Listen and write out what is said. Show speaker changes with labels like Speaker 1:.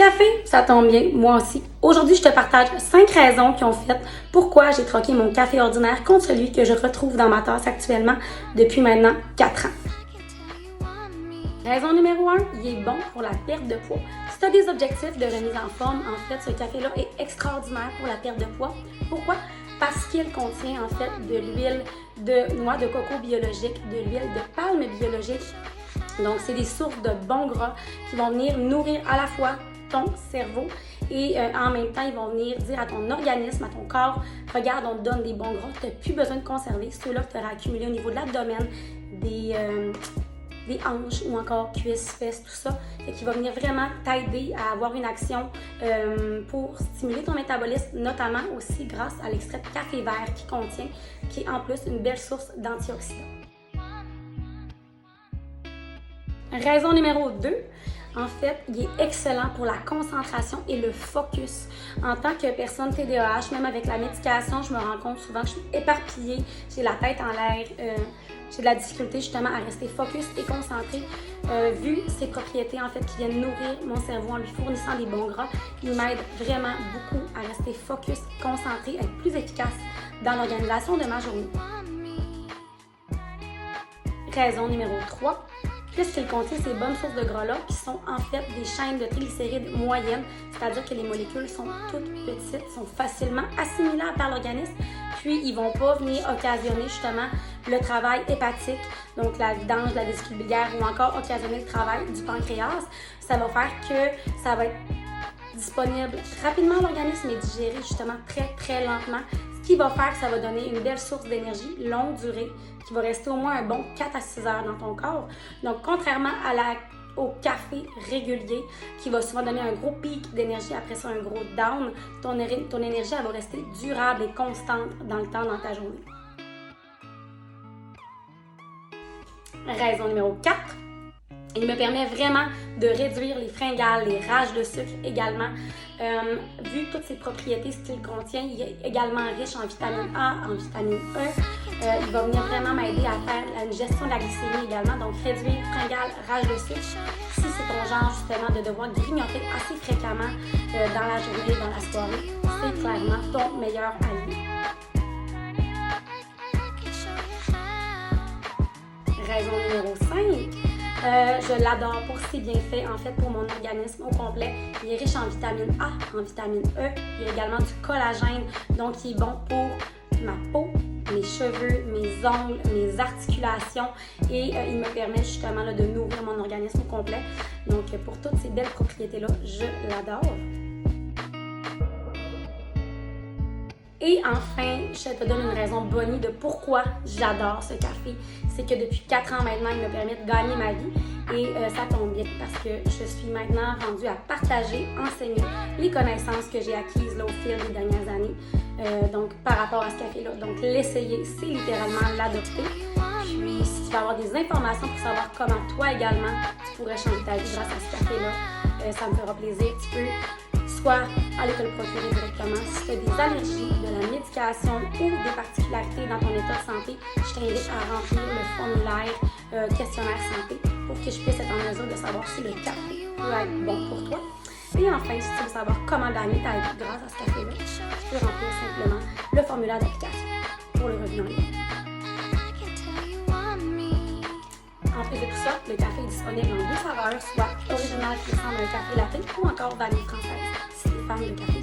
Speaker 1: café? Ça tombe bien, moi aussi. Aujourd'hui, je te partage 5 raisons qui ont fait pourquoi j'ai troqué mon café ordinaire contre celui que je retrouve dans ma tasse actuellement depuis maintenant 4 ans. Raison numéro 1, il est bon pour la perte de poids. Si tu as des objectifs de remise en forme, en fait, ce café-là est extraordinaire pour la perte de poids. Pourquoi? Parce qu'il contient en fait de l'huile de noix de coco biologique, de l'huile de palme biologique. Donc, c'est des sources de bons gras qui vont venir nourrir à la fois ton cerveau et en même temps, ils vont venir dire à ton organisme, à ton corps, regarde, on te donne des bons gras, tu n'as plus besoin de conserver ceux-là que tu auras accumulés au niveau de l'abdomen, des hanches ou encore cuisses, fesses, tout ça. Et qui va venir vraiment t'aider à avoir une action pour stimuler ton métabolisme, notamment aussi grâce à l'extrait de café vert qui est en plus une belle source d'antioxydants. Raison numéro 2, en fait, il est excellent pour la concentration et le focus. En tant que personne TDAH, même avec la médication, je me rends compte souvent que je suis éparpillée, j'ai la tête en l'air, j'ai de la difficulté justement à rester focus et concentrée. Vu ses propriétés en fait qui viennent nourrir mon cerveau en lui fournissant des bons gras, il m'aide vraiment beaucoup à rester focus, concentré, à être plus efficace dans l'organisation de ma journée. Raison numéro 3. Puisqu'il contient ces bonnes sources de gras-là qui sont en fait des chaînes de triglycérides moyennes, c'est-à-dire que les molécules sont toutes petites, sont facilement assimilables par l'organisme, puis ils ne vont pas venir occasionner justement le travail hépatique, donc la vidange de la vésicule biliaire ou encore occasionner le travail du pancréas. Ça va faire que ça va être disponible rapidement à l'organisme et digéré justement très lentement. Ce qui va faire que ça va donner une belle source d'énergie longue durée qui va rester au moins un bon 4 à 6 heures dans ton corps. Donc, contrairement au café régulier qui va souvent donner un gros pic d'énergie, après ça un gros down, ton énergie elle va rester durable et constante dans le temps dans ta journée. Raison numéro 4. Il me permet vraiment de réduire les fringales, les rages de sucre également. Vu toutes ses propriétés, ce qu'il contient, il est également riche en vitamine A, en vitamine E. Il va venir vraiment m'aider à faire une gestion de la glycémie également, donc réduire fringales, rages de sucre. Si c'est ton genre justement de devoir grignoter assez fréquemment dans la journée, dans la soirée, c'est clairement ton meilleur allié. Raison numéro 5. Je l'adore pour ses bienfaits, en fait, pour mon organisme au complet. Il est riche en vitamine A, en vitamine E. Il y a également du collagène, donc il est bon pour ma peau, mes cheveux, mes ongles, mes articulations et il me permet justement là, de nourrir mon organisme au complet. Donc, pour toutes ces belles propriétés-là, je l'adore. Et enfin, je te donne une raison bonnie de pourquoi j'adore ce café. C'est que depuis 4 ans maintenant, il me permet de gagner ma vie. Et ça tombe bien parce que je suis maintenant rendue à partager, enseigner les connaissances que j'ai acquises là, au fil des dernières années. Donc, par rapport à ce café-là. Donc, l'essayer, c'est littéralement l'adopter. Puis, si tu veux avoir des informations pour savoir comment toi également, tu pourrais changer ta vie grâce à ce café-là, ça me fera plaisir. Tu peux soit aller te le procurer directement. Si tu as des allergies, de la médication ou des particularités dans ton état de santé, je t'invite à remplir le formulaire questionnaire santé pour que je puisse être en mesure de savoir si le café peut être bon pour toi. Et enfin, si tu veux savoir comment gagner ta vie grâce à ce café-là, tu peux remplir simplement le formulaire d'application pour le revenu en ligne. En plus de tout ça, le café est disponible en 2 saveurs, soit original qui ressemble à un café latte ou encore vanille française, si tu es fan de café.